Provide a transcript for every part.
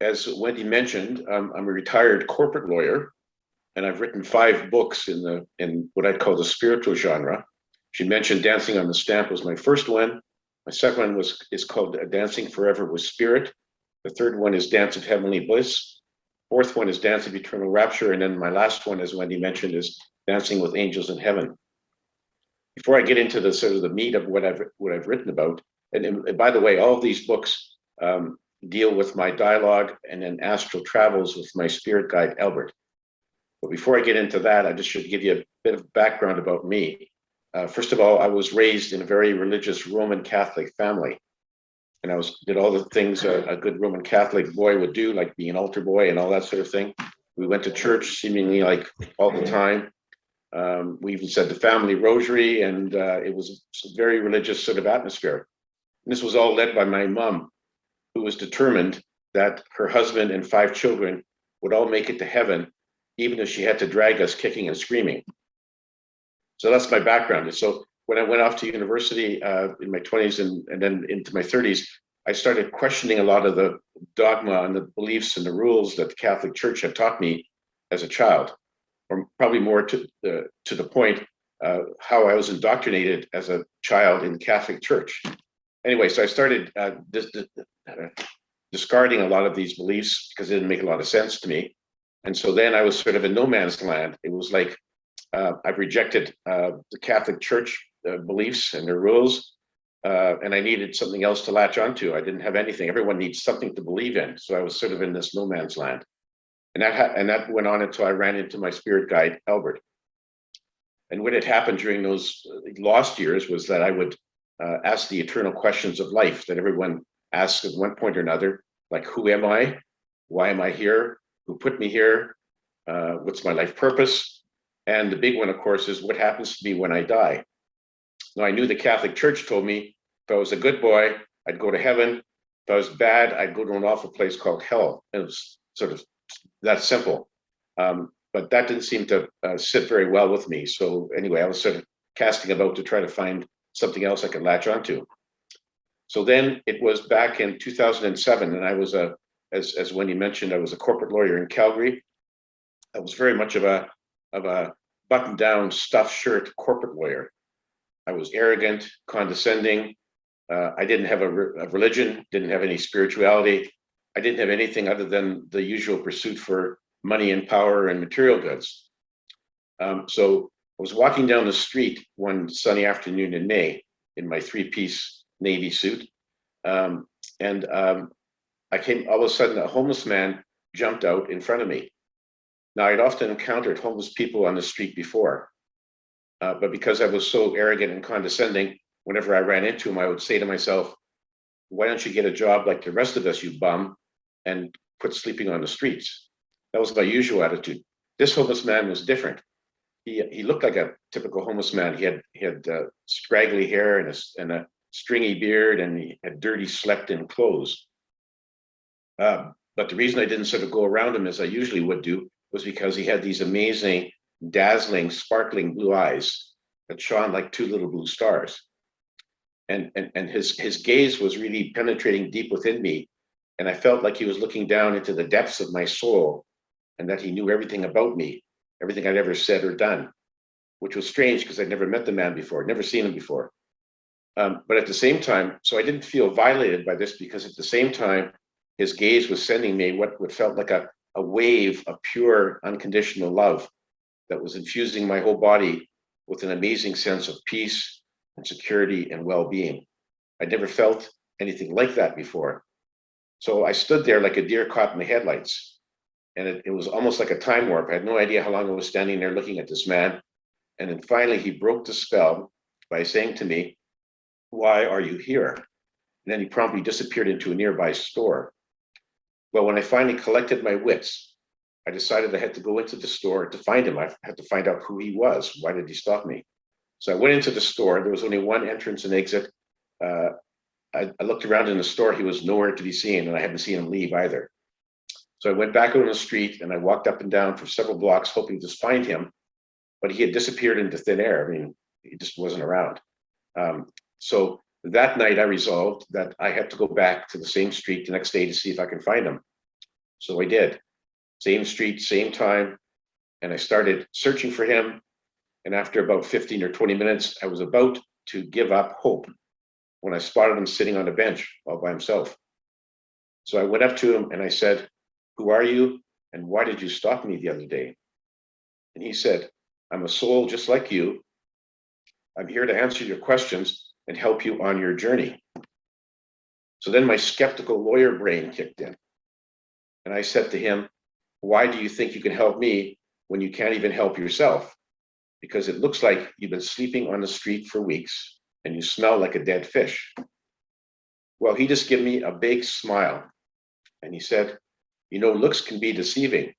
As Wendy mentioned, I'm a retired corporate lawyer, and I've written 5 books in what I'd call the spiritual genre. She mentioned Dancing on the Stamp was my first one. My second one is called Dancing Forever with Spirit. The third one is Dance of Heavenly Bliss. Fourth one is Dance of Eternal Rapture. And then my last one, as Wendy mentioned, is Dancing with Angels in Heaven. Before I get into the sort of the meat of what I've written about, and by the way, all of these books deal with my dialogue and then astral travels with my spirit guide, Albert. But before I get into that, I just should give you a bit of background about me. First of all, I was raised in a very religious Roman Catholic family. And I did all the things a good Roman Catholic boy would do, like be an altar boy and all that sort of thing. We went to church seemingly like all the time. We even said the family rosary, and it was a very religious sort of atmosphere. And this was all led by my mom, who was determined that her husband and 5 children would all make it to heaven, even if she had to drag us kicking and screaming. So that's my background. And so when I went off to university in my 20s and then into my 30s, I started questioning a lot of the dogma and the beliefs and the rules that the Catholic Church had taught me as a child, or probably more to the point how I was indoctrinated as a child in the Catholic Church. Anyway, so I started discarding a lot of these beliefs because it didn't make a lot of sense to me. And so then I was sort of in no man's land. It was like I've rejected the Catholic Church beliefs and their rules, and I needed something else to latch onto. I didn't have anything. Everyone needs something to believe in. So I was sort of in this no man's land. And that went on until I ran into my spirit guide, Albert. And what had happened during those lost years was that I would ask the eternal questions of life that everyone asks at one point or another, like, who am I? Why am I here? Who put me here? What's my life purpose? And the big one, of course, is what happens to me when I die? Now, I knew the Catholic Church told me if I was a good boy, I'd go to heaven. If I was bad, I'd go to an awful place called hell. It was sort of that simple. But that didn't seem to sit very well with me. So anyway, I was sort of casting about to try to find something else I could latch onto. So then it was back in 2007, and I was as Wendy mentioned, I was a corporate lawyer in Calgary. I was very much of a button-down, stuffed shirt corporate lawyer. I was arrogant, condescending. I didn't have a religion, didn't have any spirituality. I didn't have anything other than the usual pursuit for money and power and material goods. So I was walking down the street one sunny afternoon in May in my 3-piece Navy suit. I came, all of a sudden, a homeless man jumped out in front of me. Now, I'd often encountered homeless people on the street before, but because I was so arrogant and condescending, whenever I ran into him, I would say to myself, why don't you get a job like the rest of us, you bum, and quit sleeping on the streets? That was my usual attitude. This homeless man was different. He looked like a typical homeless man. He had scraggly hair and a stringy beard, and he had dirty, slept-in clothes. But the reason I didn't sort of go around him as I usually would do was because he had these amazing, dazzling, sparkling blue eyes that shone like 2 little blue stars. And his gaze was really penetrating deep within me. And I felt like he was looking down into the depths of my soul, and that he knew everything about me, everything I'd ever said or done, which was strange because I'd never met the man before, never seen him before. But at the same time, so I didn't feel violated by this, because at the same time, his gaze was sending me what felt like a wave of pure, unconditional love that was infusing my whole body with an amazing sense of peace and security and well-being. I'd never felt anything like that before. So I stood there like a deer caught in the headlights. And it was almost like a time warp. I had no idea how long I was standing there looking at this man. And then finally, he broke the spell by saying to me, "Why are you here?" And then he promptly disappeared into a nearby store. Well, when I finally collected my wits, I decided I had to go into the store to find him. I had to find out who he was. Why did he stop me? So I went into the store. There was only one entrance and exit. I looked around in the store. He was nowhere to be seen, and I hadn't seen him leave either. So I went back on the street, and I walked up and down for several blocks, hoping to find him, but he had disappeared into thin air. I mean, he just wasn't around. So That night, I resolved that I had to go back to the same street the next day to see if I can find him. So I did. Same street, same time. And I started searching for him. And after about 15 or 20 minutes, I was about to give up hope when I spotted him sitting on a bench all by himself. So I went up to him and I said, "Who are you? And why did you stop me the other day?" And he said, "I'm a soul just like you. I'm here to answer your questions and help you on your journey." So then my skeptical lawyer brain kicked in. And I said to him, "Why do you think you can help me when you can't even help yourself? Because it looks like you've been sleeping on the street for weeks and you smell like a dead fish." Well, he just gave me a big smile and he said, "Looks can be deceiving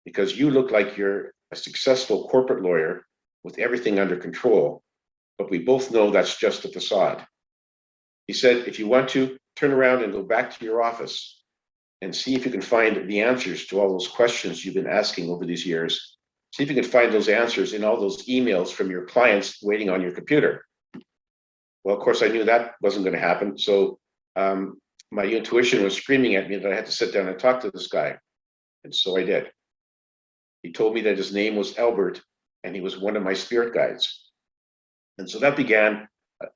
because you look like you're a successful corporate lawyer with everything under control, but we both know that's just a facade." He said, "If you want to, turn around and go back to your office and see if you can find the answers to all those questions you've been asking over these years. See if you can find those answers in all those emails from your clients waiting on your computer." Well, of course, I knew that wasn't going to happen. So my intuition was screaming at me that I had to sit down and talk to this guy. And so I did. He told me that his name was Albert and he was one of my spirit guides. And so that began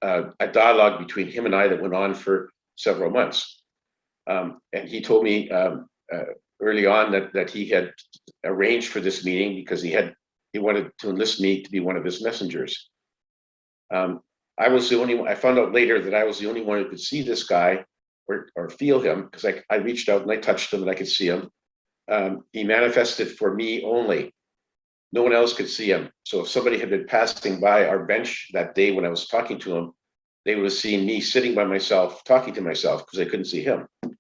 a dialogue between him and I that went on for several months. And he told me early on that he had arranged for this meeting because he wanted to enlist me to be one of his messengers. I was the only one. I found out later that I was the only one who could see this guy or feel him, because I reached out and I touched him and I could see him. He manifested for me only. No one else could see him. So if somebody had been passing by our bench that day when I was talking to him, they would have seen me sitting by myself, talking to myself, because they couldn't see him. In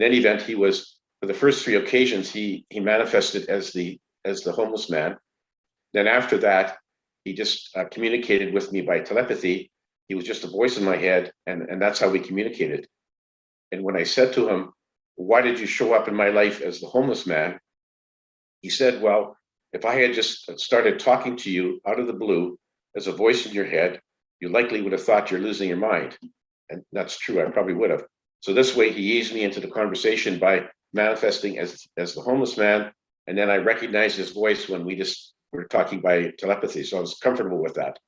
any event, he was, for the first three occasions, he manifested as the homeless man. Then after that, he just communicated with me by telepathy. He was just a voice in my head, and that's how we communicated. And when I said to him, "Why did you show up in my life as the homeless man?" he said, "Well, if I had just started talking to you out of the blue as a voice in your head, you likely would have thought you're losing your mind." And that's true, I probably would have. So this way he eased me into the conversation by manifesting as the homeless man. And then I recognized his voice when we just were talking by telepathy. So I was comfortable with that.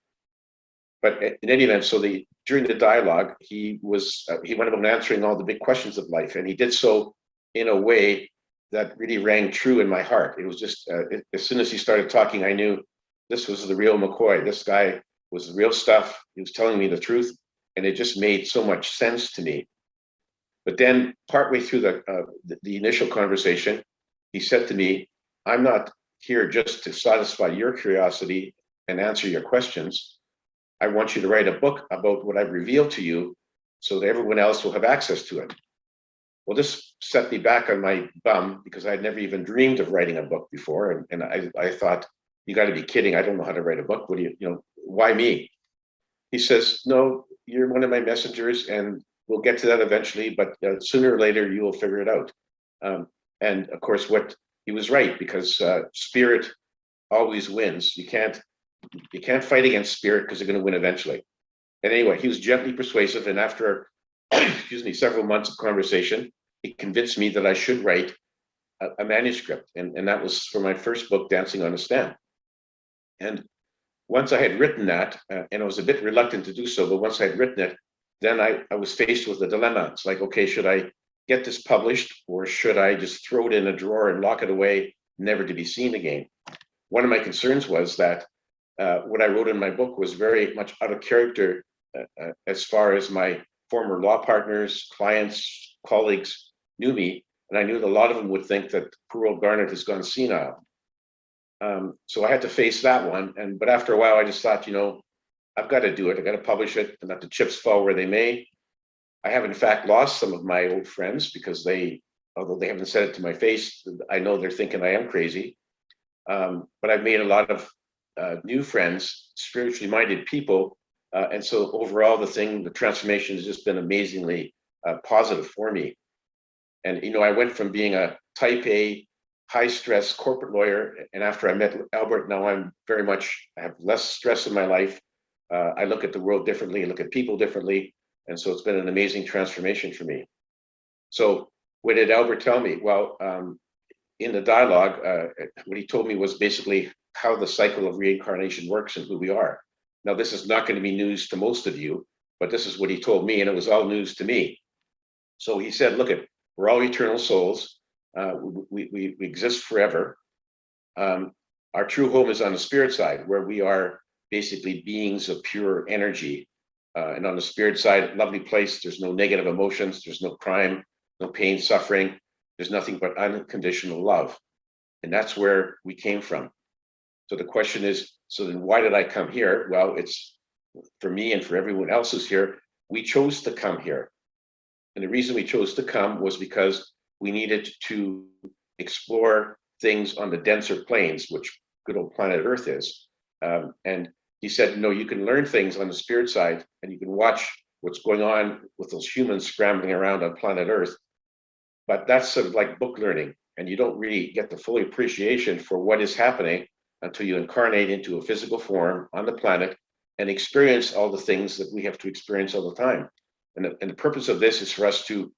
But in any event, so during the dialogue, he went about answering all the big questions of life. And he did so in a way that really rang true in my heart. It was just, as soon as he started talking, I knew this was the real McCoy. This guy was the real stuff. He was telling me the truth. And it just made so much sense to me. But then partway through the initial conversation, he said to me, "I'm not here just to satisfy your curiosity and answer your questions. I want you to write a book about what I've revealed to you so that everyone else will have access to it." Well, this set me back on my bum because I'd never even dreamed of writing a book before. And I thought, "You got to be kidding. I don't know how to write a book. What do why me?" He says, "No, you're one of my messengers and we'll get to that eventually, but sooner or later you will figure it out." And of course, he was right, because spirit always wins. You can't fight against spirit because they're going to win eventually. And anyway, he was gently persuasive, and after several months of conversation, he convinced me that I should write a manuscript, and that was for my first book, Dancing on a Stem. And once I had written that, and I was a bit reluctant to do so, but once I had written it, then I was faced with a dilemma. It's like, okay, should I get this published, or should I just throw it in a drawer and lock it away, never to be seen again? One of my concerns was that what I wrote in my book was very much out of character as far as my former law partners, clients, colleagues knew me, and I knew that a lot of them would think that poor old Garnet has gone senile. So I had to face that one. But after a while, I just thought, I've got to do it. I've got to publish it and let the chips fall where they may. I have, in fact, lost some of my old friends because although they haven't said it to my face, I know they're thinking I am crazy. But I've made a lot of new friends, spiritually minded people. And so overall, the transformation has just been amazingly positive for me. And, I went from being a type A, high stress corporate lawyer. And after I met Albert, now I have less stress in my life. I look at the world differently, I look at people differently. And so it's been an amazing transformation for me. So what did Albert tell me? Well, in the dialogue, what he told me was basically how the cycle of reincarnation works and who we are. Now, this is not going to be news to most of you, but this is what he told me, and it was all news to me. So he said, look, we're all eternal souls. We exist forever. Our true home is on the spirit side, where we are basically beings of pure energy. And on the spirit side, lovely place. There's no negative emotions. There's no crime, no pain, suffering. There's nothing but unconditional love. And that's where we came from. So the question is, so then why did I come here? Well, it's for me and for everyone else who's here, we chose to come here. And the reason we chose to come was because we needed to explore things on the denser planes, which good old planet Earth is. And he said, no, you can learn things on the spirit side, and you can watch what's going on with those humans scrambling around on planet Earth. But that's sort of like book learning, and you don't really get the full appreciation for what is happening until you incarnate into a physical form on the planet and experience all the things that we have to experience all the time. And the purpose of this is for us to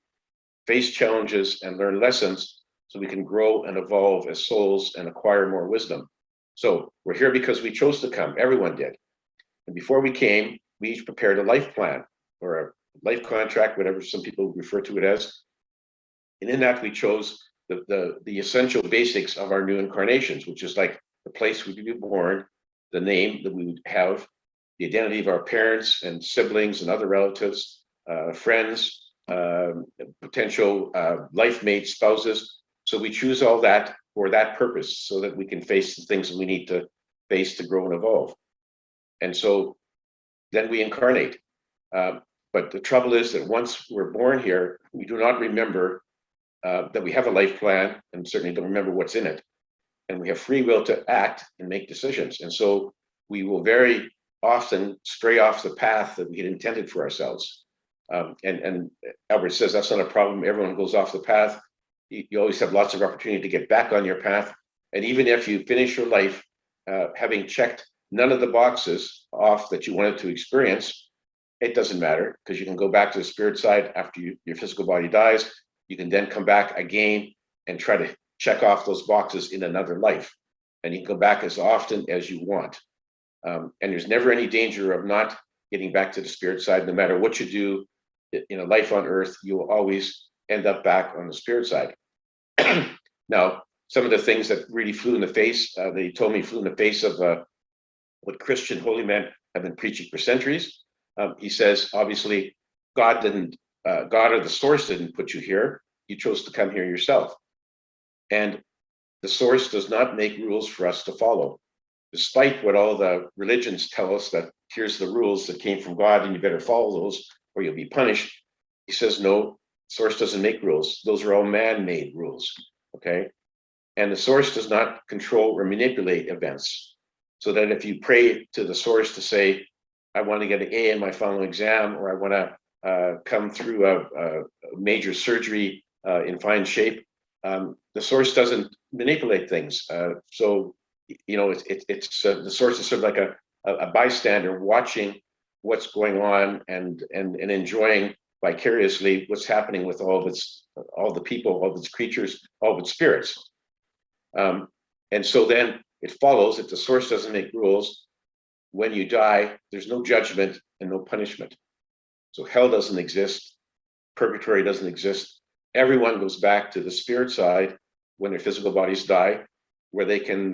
face challenges and learn lessons so we can grow and evolve as souls and acquire more wisdom. So we're here because we chose to come. Everyone did. And before we came, we each prepared a life plan or a life contract, whatever some people refer to it as. And in that, we chose the essential basics of our new incarnations, which is like the place we would be born, the name that we would have, the identity of our parents and siblings and other relatives, friends, potential life mates, spouses. So we choose all that for that purpose, so that we can face the things that we need to face to grow and evolve. And so then we incarnate. But the trouble is that once we're born here, we do not remember that we have a life plan, and certainly don't remember what's in it. And we have free will to act and make decisions. And so we will very often stray off the path that we had intended for ourselves. And Albert says that's not a problem. Everyone goes off the path. You always have lots of opportunity to get back on your path. And even if you finish your life having checked none of the boxes off that you wanted to experience, it doesn't matter, because you can go back to the spirit side after your physical body dies. You can then come back again and try to check off those boxes in another life. And you can go back as often as you want. And there's never any danger of not getting back to the spirit side. No matter what you do in a life on earth, you will always end up back on the spirit side. Now, some of the things that really flew in the face, they told me flew in the face of what Christian holy men have been preaching for centuries. He says, obviously, God or the source didn't put you here. You chose to come here yourself. And the source does not make rules for us to follow. Despite what all the religions tell us, that here's the rules that came from God and you better follow those or you'll be punished. He says, no, source doesn't make rules. Those are all man-made rules, okay? And the source does not control or manipulate events. So that if you pray to the source to say, I want to get an A in my final exam, or I want to come through a major surgery in fine shape, the source doesn't manipulate things. So, you know, it's the source is sort of like a bystander watching what's going on and enjoying vicariously what's happening with all the people, all of its creatures, all of its spirits. And so then it follows that the source doesn't make rules. When you die, there's no judgment and no punishment. So hell doesn't exist. Purgatory doesn't exist. Everyone goes back to the spirit side when their physical bodies die, where they can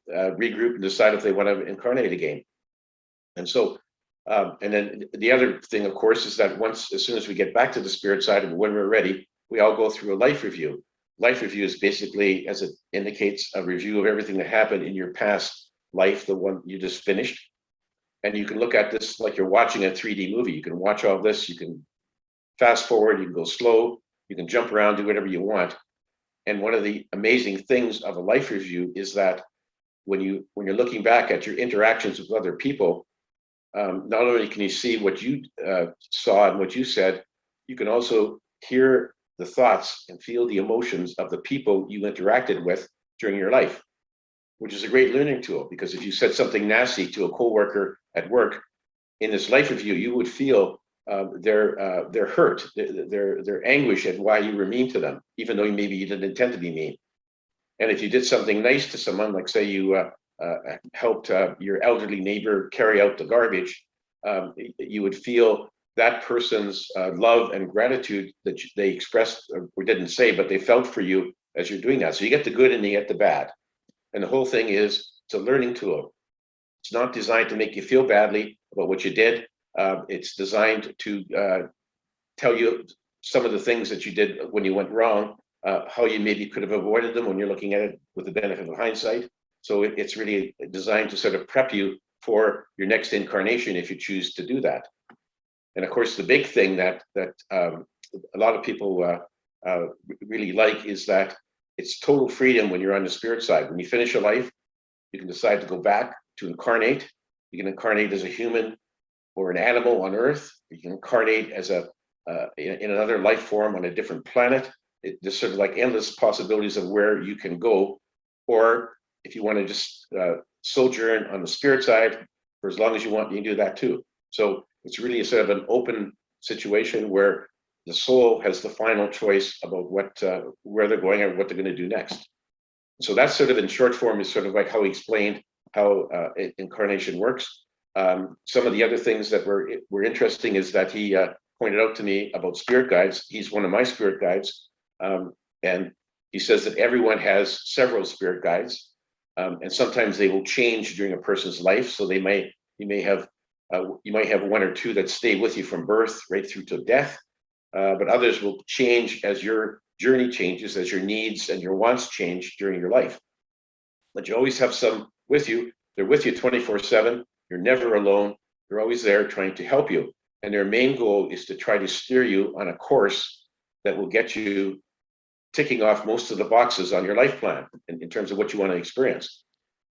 regroup and decide if they want to incarnate again. And so, and then the other thing, of course, is that as soon as we get back to the spirit side, and when we're ready, we all go through a life review. Life review is basically, as it indicates, a review of everything that happened in your past life, the one you just finished. And you can look at this like you're watching a 3D movie. You can watch all this, you can fast forward, you can go slow, you can jump around, do whatever you want. And one of the amazing things of a life review is that when you're looking back at your interactions with other people, not only can you see what you saw and what you said, you can also hear the thoughts and feel the emotions of the people you interacted with during your life, which is a great learning tool. Because if you said something nasty to a coworker at work, in this life review, you would feel their hurt, their anguish at why you were mean to them, even though maybe you didn't intend to be mean. And if you did something nice to someone, like say you helped your elderly neighbor carry out the garbage, you would feel that person's love and gratitude that they expressed or didn't say, but they felt for you as you're doing that. So you get the good and you get the bad. And the whole thing is, it's a learning tool. It's not designed to make you feel badly about what you did. It's designed to tell you some of the things that you did when you went wrong, how you maybe could have avoided them when you're looking at it with the benefit of hindsight. So it's really designed to sort of prep you for your next incarnation if you choose to do that. And of course, the big thing that a lot of people really like is that it's total freedom when you're on the spirit side. When you finish your life, you can decide to go back to incarnate. You can incarnate as a human or an animal on Earth. You can incarnate as in another life form on a different planet. There's sort of like endless possibilities of where you can go. Or if you want to just sojourn on the spirit side for as long as you want, you can do that too. So it's really a sort of an open situation where the soul has the final choice about where they're going and what they're going to do next. So that's sort of in short form is sort of like how he explained how incarnation works. Some of the other things that were interesting is that he pointed out to me about spirit guides. He's one of my spirit guides, and he says that everyone has several spirit guides, and sometimes they will change during a person's life. So you might have one or two that stay with you from birth right through to death, but others will change as your journey changes, as your needs and your wants change during your life. But you always have some with you. They're with you 24/7. You're never alone. They're always there trying to help you. And their main goal is to try to steer you on a course that will get you ticking off most of the boxes on your life plan in terms of what you want to experience.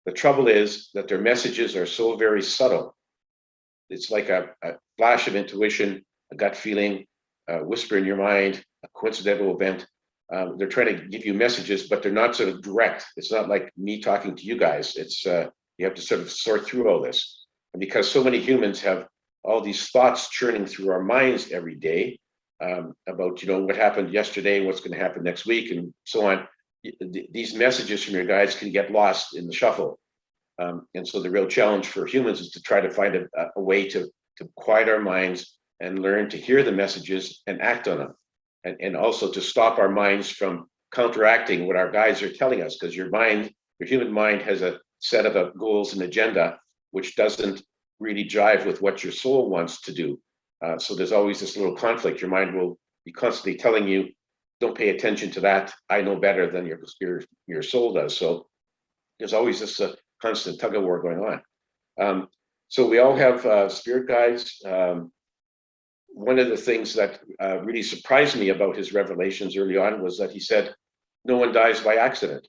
The trouble is that their messages are so very subtle. It's like a flash of intuition, a gut feeling, a whisper in your mind, a coincidental event. They're trying to give you messages, but they're not sort of direct. It's not like me talking to you guys. It's you have to sort of sort through all this. And because so many humans have all these thoughts churning through our minds every day about, what happened yesterday, what's going to happen next week, and so on. These messages from your guides can get lost in the shuffle. And so the real challenge for humans is to try to find a way to quiet our minds and learn to hear the messages and act on them. And also to stop our minds from counteracting what our guides are telling us, because your human mind has a set of goals and agenda which doesn't really jive with what your soul wants to do. So there's always this little conflict. Your mind will be constantly telling you, don't pay attention to that. I know better than your soul does. So there's always this constant tug of war going on. So we all have spirit guides. One of the things that really surprised me about his revelations early on was that he said, no one dies by accident.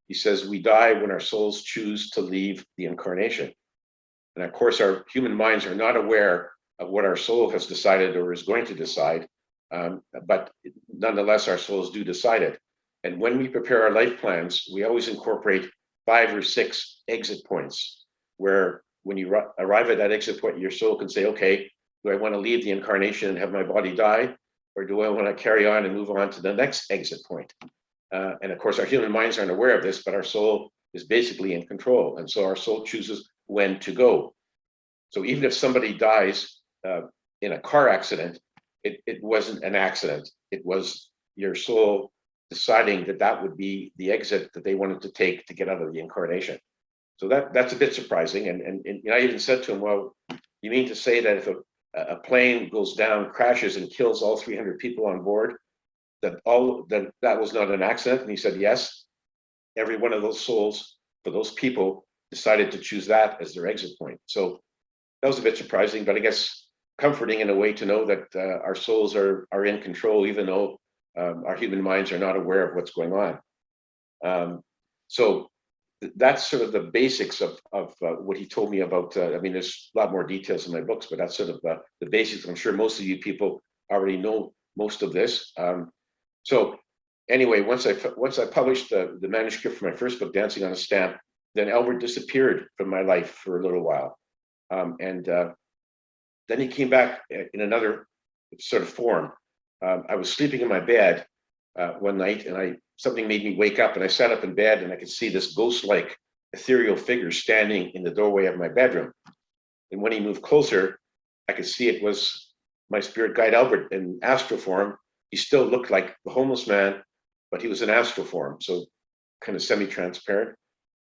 He says, we die when our souls choose to leave the incarnation. And of course, our human minds are not aware of what our soul has decided or is going to decide, but nonetheless, our souls do decide it. And when we prepare our life plans, we always incorporate 5 or 6 exit points, where when you arrive at that exit point, your soul can say, okay, do I want to leave the incarnation and have my body die? Or do I want to carry on and move on to the next exit point? And of course, our human minds aren't aware of this, but our soul is basically in control. And so our soul chooses when to go. So even if somebody dies in a car accident, it wasn't an accident. It was your soul deciding that would be the exit that they wanted to take to get out of the incarnation. So that's a bit surprising. And I even said to him, well, you mean to say that if a plane goes down, crashes, and kills all 300 people on board, that was not an accident? And he said, yes. Every one of those souls, for those people, decided to choose that as their exit point. So that was a bit surprising, but I guess comforting in a way to know that our souls are in control, even though our human minds are not aware of what's going on. So that's sort of the basics of what he told me about. There's a lot more details in my books, but that's sort of the basics. I'm sure most of you people already know most of this. So anyway, once I published the manuscript for my first book, Dancing on a Stamp, then Albert disappeared from my life for a little while. And Then he came back in another sort of form. I was sleeping in my bed one night, and something made me wake up, and I sat up in bed, and I could see this ghost-like ethereal figure standing in the doorway of my bedroom. And when he moved closer, I could see it was my spirit guide Albert in astral form. He still looked like the homeless man, but he was in astral form, so kind of semi-transparent.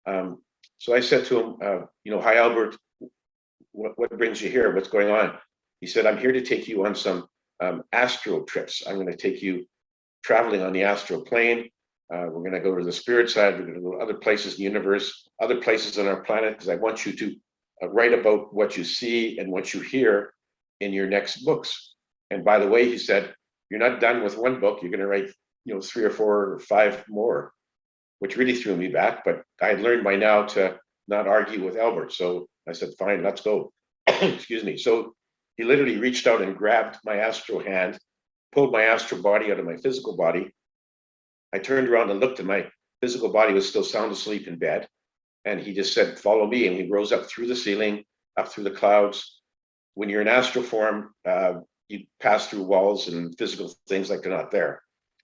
So I said to him, hi, Albert, what brings you here? What's going on? He said, I'm here to take you on some astral trips. I'm going to take you traveling on the astral plane. We're going to go to the spirit side. We're going to go to other places in the universe, other places on our planet, because I want you to write about what you see and what you hear in your next books. And by the way, he said, you're not done with one book. You're going to write, 3 or 4 or 5 more, which really threw me back. But I had learned by now to not argue with Albert. So I said, fine, let's go. Excuse me. So he literally reached out and grabbed my astral hand, pulled my astral body out of my physical body. I turned around and looked, and my physical body was still sound asleep in bed. And he just said, follow me. And he rose up through the ceiling, up through the clouds. When you're in astral form, you pass through walls and physical things like they're not there.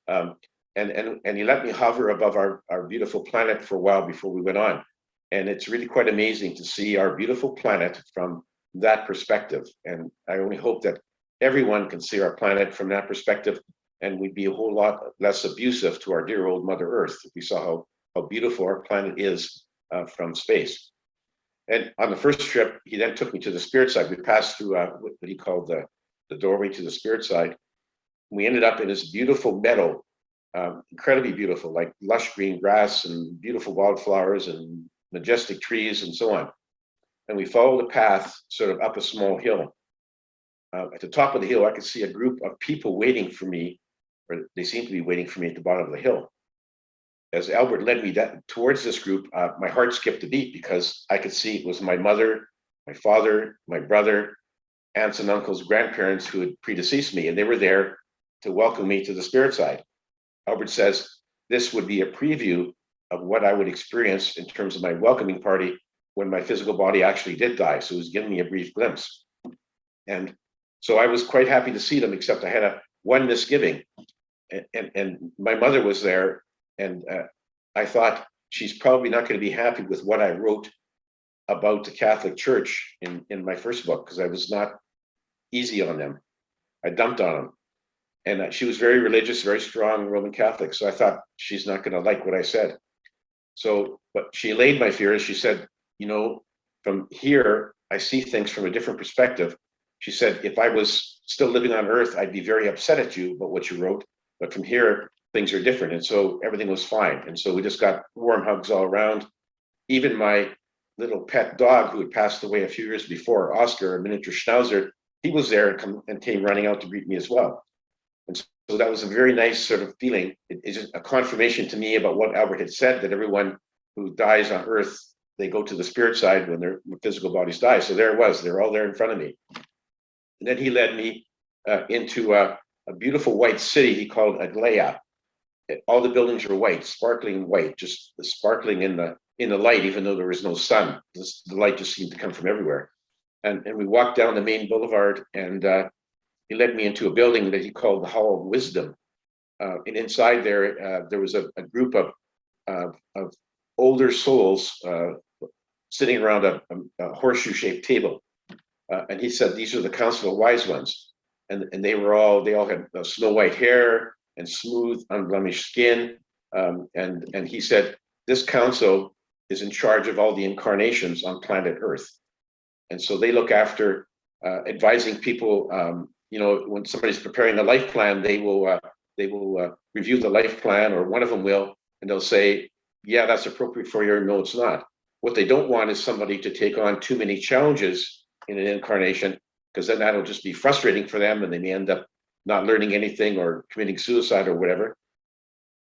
And he let me hover above our beautiful planet for a while before we went on. And it's really quite amazing to see our beautiful planet from that perspective. And I only hope that everyone can see our planet from that perspective, and we'd be a whole lot less abusive to our dear old Mother Earth if we saw how beautiful our planet is from space. And on the first trip, he then took me to the spirit side. We passed through what he called the doorway to the spirit side. We ended up in this beautiful meadow, incredibly beautiful, like lush green grass and beautiful wildflowers and majestic trees and so on. And we followed a path sort of up a small hill. At the top of the hill, I could see a group of people waiting for me, or they seemed to be waiting for me at the bottom of the hill. As Albert led me towards this group, my heart skipped a beat because I could see it was my mother, my father, my brother, aunts and uncles, grandparents who had predeceased me, and they were there to welcome me to the spirit side. Albert says this would be a preview of what I would experience in terms of my welcoming party when my physical body actually did die. So he was giving me a brief glimpse. And so I was quite happy to see them, except I had one misgiving. And my mother was there, and I thought she's probably not going to be happy with what I wrote about the Catholic Church in my first book, because I was not easy on them. I dumped on them. And she was very religious, very strong Roman Catholic. So I thought she's not going to like what I said. So, but she allayed my fears. She said, from here, I see things from a different perspective. She said, if I was still living on Earth, I'd be very upset at you about what you wrote. But from here, things are different. And so everything was fine. And so we just got warm hugs all around. Even my little pet dog, who had passed away a few years before, Oscar, a miniature schnauzer, he was there and came running out to greet me as well. And so that was a very nice sort of feeling. It's just a confirmation to me about what Albert had said, that everyone who dies on Earth, they go to the spirit side when their physical bodies die. So there it was. They're all there in front of me. And then he led me into a beautiful white city he called Aglaya. All the buildings were white, sparkling white, just sparkling in the light, even though there was no sun. The light just seemed to come from everywhere. And we walked down the main boulevard, and he led me into a building that he called the Hall of Wisdom. And inside there was a group of older souls sitting around a horseshoe-shaped table. And he said, these are the Council of Wise Ones. And they all had snow white hair and smooth, unblemished skin. And he said, this council is in charge of all the incarnations on planet Earth. And so they look after advising people. When somebody's preparing a life plan, they will review the life plan, or one of them will, and they'll say, yeah, that's appropriate for you, or no, it's not. What they don't want is somebody to take on too many challenges in an incarnation, because then that'll just be frustrating for them, and they may end up not learning anything or committing suicide or whatever.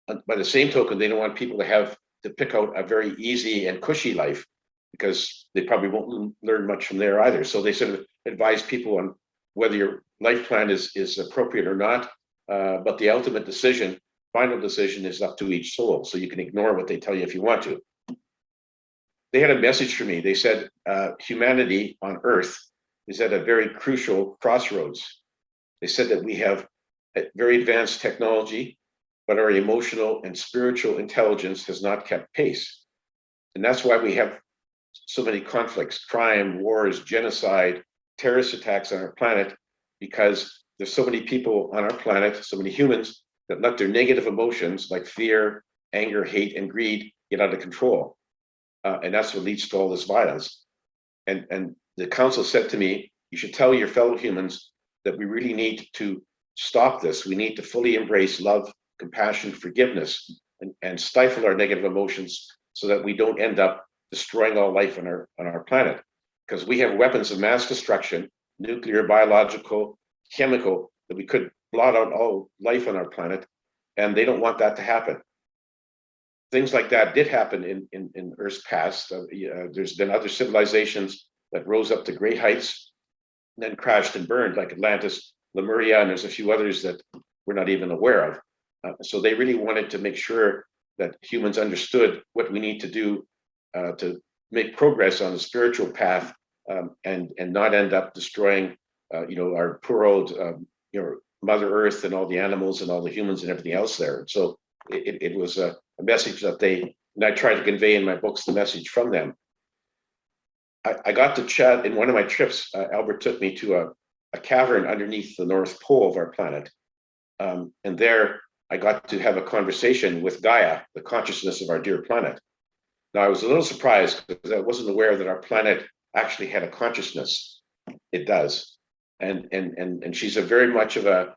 By the same token, they don't want people to pick out a very easy and cushy life, because they probably won't learn much from there either. So they sort of advise people on whether your life plan is appropriate or not, but the ultimate decision, final decision, is up to each soul. So you can ignore what they tell you if you want to. They had a message for me. They said, humanity on Earth is at a very crucial crossroads. They said that we have a very advanced technology, but our emotional and spiritual intelligence has not kept pace. And that's why we have so many conflicts, crime, wars, genocide, terrorist attacks on our planet, because there's so many people on our planet, so many humans, that let their negative emotions like fear, anger, hate, and greed get out of control. And that's what leads to all this violence. And the council said to me, you should tell your fellow humans that we really need to stop this. We need to fully embrace love, compassion, forgiveness, and stifle our negative emotions so that we don't end up destroying all life on our planet. Because we have weapons of mass destruction, nuclear, biological, chemical, that we could blot out all life on our planet, and they don't want that to happen. Things like that did happen in Earth's past. There's been other civilizations that rose up to great heights and then crashed and burned, like Atlantis, Lemuria, and there's a few others that we're not even aware of. So they really wanted to make sure that humans understood what we need to do to make progress on the spiritual path, and not end up destroying, our poor old, Mother Earth and all the animals and all the humans and everything else there. So it was a message that and I tried to convey in my books the message from them. I got to chat in one of my trips. Albert took me to a cavern underneath the North Pole of our planet. And there I got to have a conversation with Gaia, the consciousness of our dear planet. Now, I was a little surprised because I wasn't aware that our planet actually had a consciousness. It does. And she's a very much of a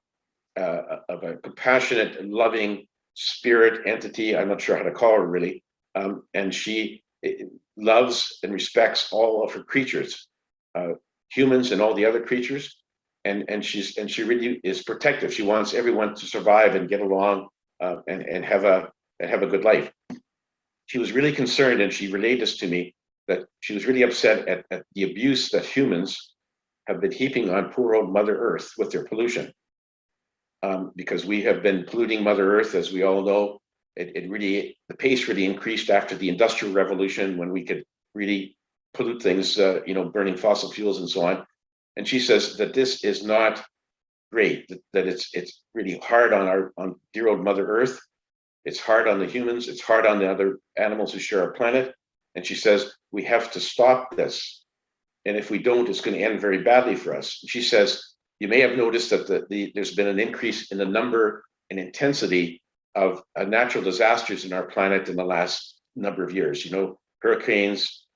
compassionate and loving spirit entity. I'm not sure how to call her really. And she loves and respects all of her creatures, humans and all the other creatures. And she really is protective. She wants everyone to survive and get along, and have a good life. She was really concerned, and she relayed this to me, that she was really upset at the abuse that humans have been heaping on poor old Mother Earth with their pollution. Because we have been polluting Mother Earth, as we all know. The pace really increased after the Industrial Revolution, when we could really pollute things, burning fossil fuels and so on. And she says that this is not great, that it's really hard on dear old Mother Earth. It's hard on the humans. It's hard on the other animals who share our planet. And she says, we have to stop this. And if we don't, it's going to end very badly for us. She says, you may have noticed that there's been an increase in the number and intensity of natural disasters in our planet in the last number of years. Hurricanes,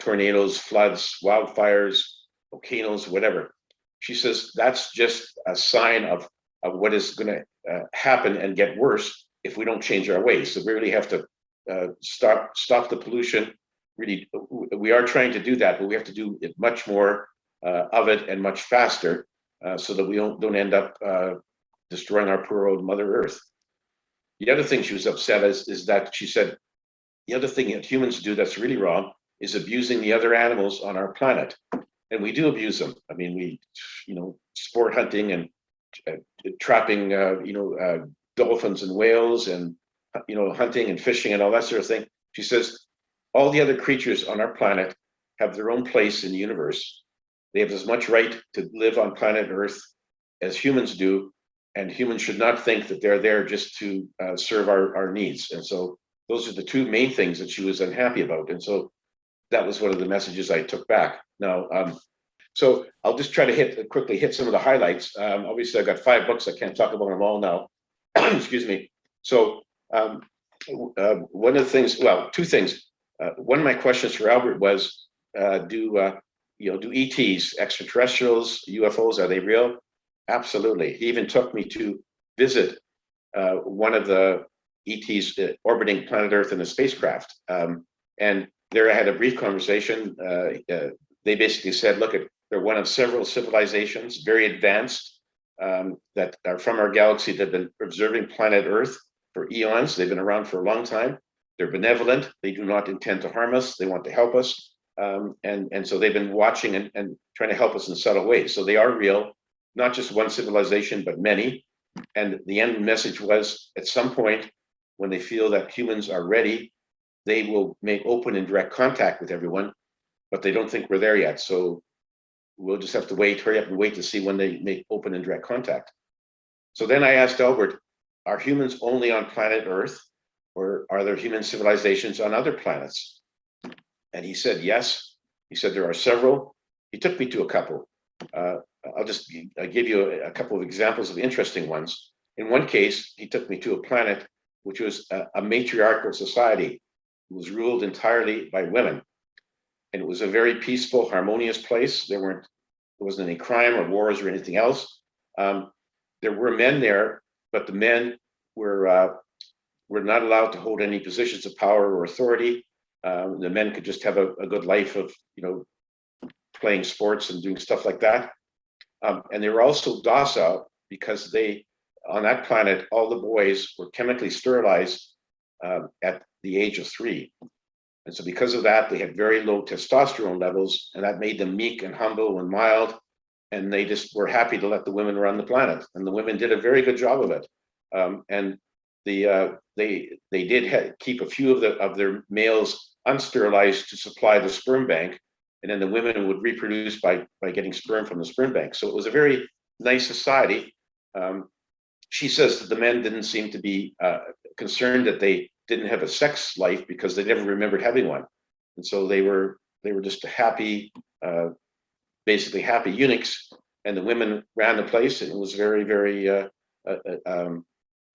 tornadoes, floods, wildfires, volcanoes, whatever. She says that's just a sign of what is going to happen and get worse if we don't change our ways. So we really have to stop the pollution. Really, we are trying to do that, but we have to do it much more of it and much faster, so that we don't end up destroying our poor old Mother Earth. The other thing she was upset is that she said the other thing that humans do that's really wrong is abusing the other animals on our planet. And we do abuse them. I mean, we, sport hunting and trapping, dolphins and whales, and, hunting and fishing and all that sort of thing. She says, all the other creatures on our planet have their own place in the universe. They have as much right to live on planet Earth as humans do. And humans should not think that they're there just to serve our needs. And so those are the two main things that she was unhappy about. And so that was one of the messages I took back. Now, so I'll just try to quickly hit some of the highlights. Obviously, I've got 5 books. I can't talk about them all now. Excuse me. So one of the things, well, 2 things. One of my questions for Albert was, do ETs, extraterrestrials, UFOs, are they real? Absolutely. He even took me to visit one of the ETs orbiting planet Earth in a spacecraft. And there I had a brief conversation. They basically said, look, they're one of several civilizations, very advanced, that are from our galaxy, that have been observing planet Earth for eons. They've been around for a long time. They're benevolent. They do not intend to harm us. They want to help us. And so they've been watching and trying to help us in subtle ways. So they are real, not just one civilization, but many. And the end message was, at some point, when they feel that humans are ready, they will make open and direct contact with everyone, but they don't think we're there yet. So we'll just have to wait, hurry up and wait to see when they make open and direct contact. So then I asked Albert, are humans only on planet Earth, or are there human civilizations on other planets? And he said, yes. He said, there are several. He took me to a couple. I'll just give you a couple of examples of interesting ones. In one case, he took me to a planet which was a matriarchal society. It was ruled entirely by women. And it was a very peaceful, harmonious place. There wasn't any crime or wars or anything else. There were men there, but the men were not allowed to hold any positions of power or authority. The men could just have a good life of, playing sports and doing stuff like that. And they were also docile because on that planet, all the boys were chemically sterilized at the age of 3. And so because of that, they had very low testosterone levels, and that made them meek and humble and mild. And they just were happy to let the women run the planet. And the women did a very good job of it. And they did keep a few of their males unsterilized to supply the sperm bank. And then the women would reproduce by getting sperm from the sperm bank. So it was a very nice society. She says that the men didn't seem to be concerned that they didn't have a sex life because they never remembered having one. And so they were just a happy, basically happy eunuchs, and the women ran the place, and it was very, very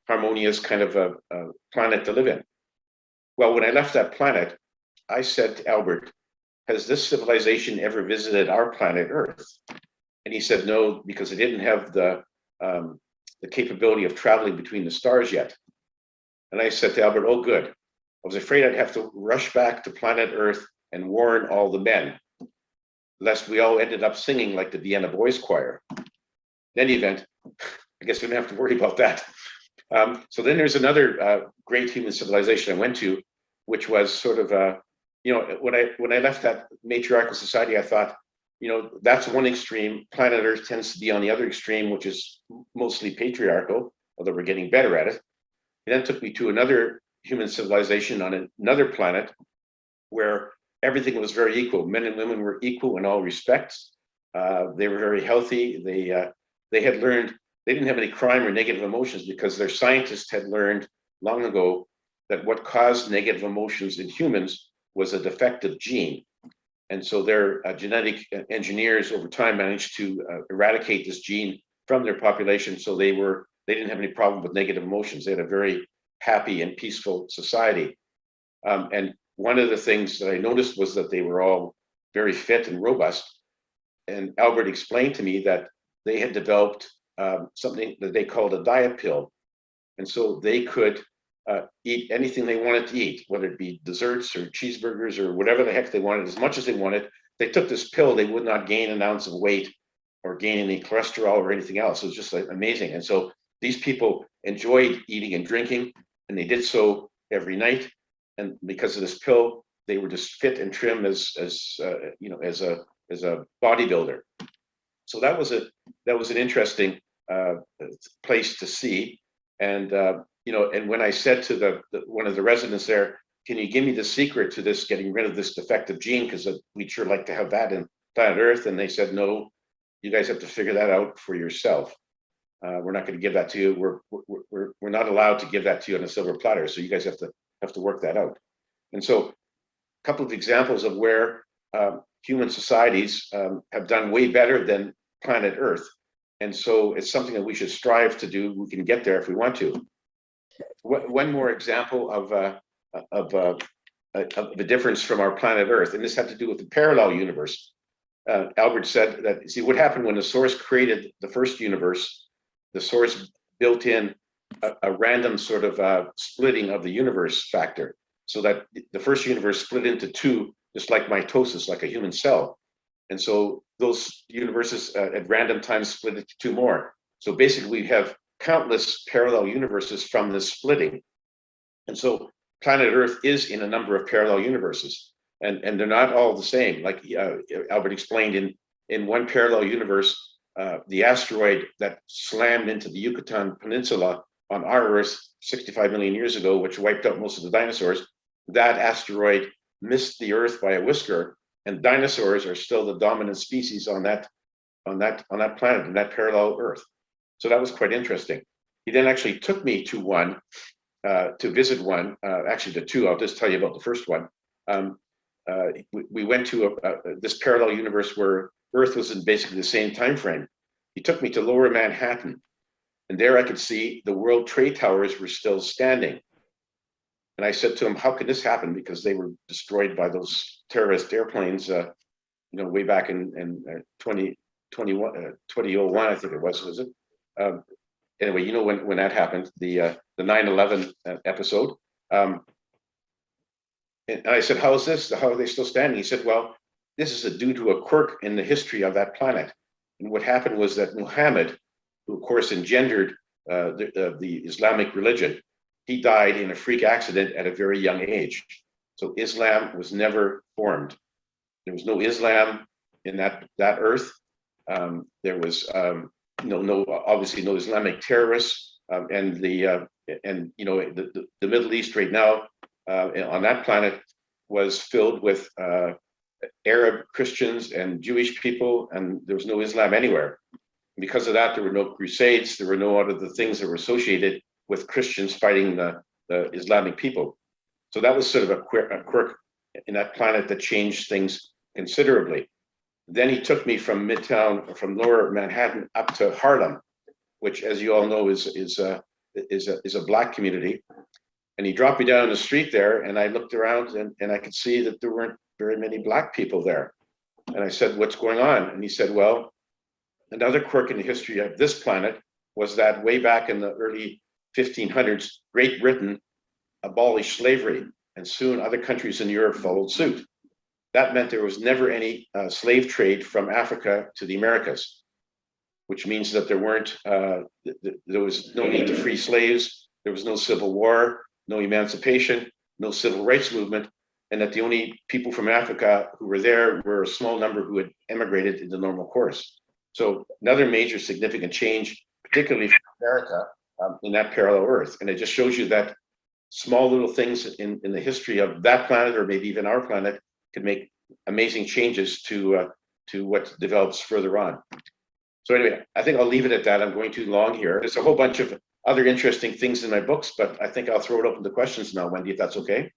harmonious kind of a planet to live in. Well, when I left that planet, I said to Albert, has this civilization ever visited our planet Earth? And he said no, because it didn't have the capability of traveling between the stars yet. And I said to Albert, oh, good. I was afraid I'd have to rush back to planet Earth and warn all the men, lest we all ended up singing like the Vienna Boys Choir. In any event, I guess we don't have to worry about that. So then there's another great human civilization I went to, which was sort of, when I left that matriarchal society, I thought, that's one extreme. Planet Earth tends to be on the other extreme, which is mostly patriarchal, although we're getting better at it. It then took me to another human civilization on another planet where everything was very equal. Men and women were equal in all respects. They were very healthy. They had learned, they didn't have any crime or negative emotions because their scientists had learned long ago that what caused negative emotions in humans was a defective gene. And so their genetic engineers over time managed to eradicate this gene from their population. So they didn't have any problem with negative emotions. They had a very happy and peaceful society. And one of the things that I noticed was that they were all very fit and robust. And Albert explained to me that they had developed something that they called a diet pill. And so they could eat anything they wanted to eat, whether it be desserts or cheeseburgers or whatever the heck they wanted, as much as they wanted. They took this pill, they would not gain an ounce of weight or gain any cholesterol or anything else. It was just amazing. And so these people enjoyed eating and drinking, and they did so every night. And because of this pill, they were just fit and trim as a bodybuilder. So that was an interesting place to see. And and when I said to one of the residents there, can you give me the secret to this, getting rid of this defective gene? Because we'd sure like to have that in planet Earth. And they said, no, you guys have to figure that out for yourself. We're not going to give that to you. We're not allowed to give that to you on a silver platter. So you guys have to work that out. And so a couple of examples of where human societies have done way better than planet Earth. And so it's something that we should strive to do. We can get there if we want to. One more example of a difference from our planet Earth, and this had to do with the parallel universe. Albert said that, see, what happened when the source created the first universe, the source built in a random sort of splitting of the universe factor, so that the first universe split into two, just like mitosis, like a human cell. And so those universes at random times split into two more. So basically we have countless parallel universes from this splitting. And so planet Earth is in a number of parallel universes, and they're not all the same. Like Albert explained, in one parallel universe, the asteroid that slammed into the Yucatan Peninsula on our Earth 65 million years ago, which wiped out most of the dinosaurs, that asteroid missed the Earth by a whisker and dinosaurs are still the dominant species on that planet, in that parallel Earth. So that was quite interesting. He then actually took me to one, to visit one, actually to two. I'll just tell you about the first one. We went to this parallel universe where Earth was in basically the same time frame. He took me to Lower Manhattan, and there I could see the World Trade Towers were still standing. And I said to him, "How could this happen?" Because they were destroyed by those terrorist airplanes, way back in 2001, I think it was it? Anyway, when that happened, the 9/11 episode. And I said, "How is this? How are they still standing?" He said, "Well, this is due to a quirk in the history of that planet. And what happened was that Muhammad, who of course engendered the Islamic religion, he died in a freak accident at a very young age. So Islam was never formed. There was no Islam in that Earth. There was obviously no Islamic terrorists, and the Middle East right now on that planet was filled with Arab Christians and Jewish people, and there was no Islam anywhere. Because of that, there were no crusades. There were no other the things that were associated with Christians fighting the Islamic people. So that was sort of a quirk in that planet that changed things considerably. Then he took me from Midtown, from Lower Manhattan up to Harlem, which, as you all know, is a Black community. And he dropped me down the street there, and I looked around, and I could see that there weren't very many Black people there. And I said, "What's going on?" And he said, "Well, another quirk in the history of this planet was that way back in the early 1500s, Great Britain abolished slavery, and soon other countries in Europe followed suit. That meant there was never any slave trade from Africa to the Americas, which means that there was no need to free slaves, there was no civil war, no emancipation, no civil rights movement, and that the only people from Africa who were there were a small number who had emigrated in the normal course." So another major significant change, particularly for America, in that parallel Earth. And it just shows you that small little things in the history of that planet, or maybe even our planet, could make amazing changes to what develops further on. So anyway, I think I'll leave it at that. I'm going too long here. There's a whole bunch of other interesting things in my books, but I think I'll throw it open to questions now, Wendy, if that's okay.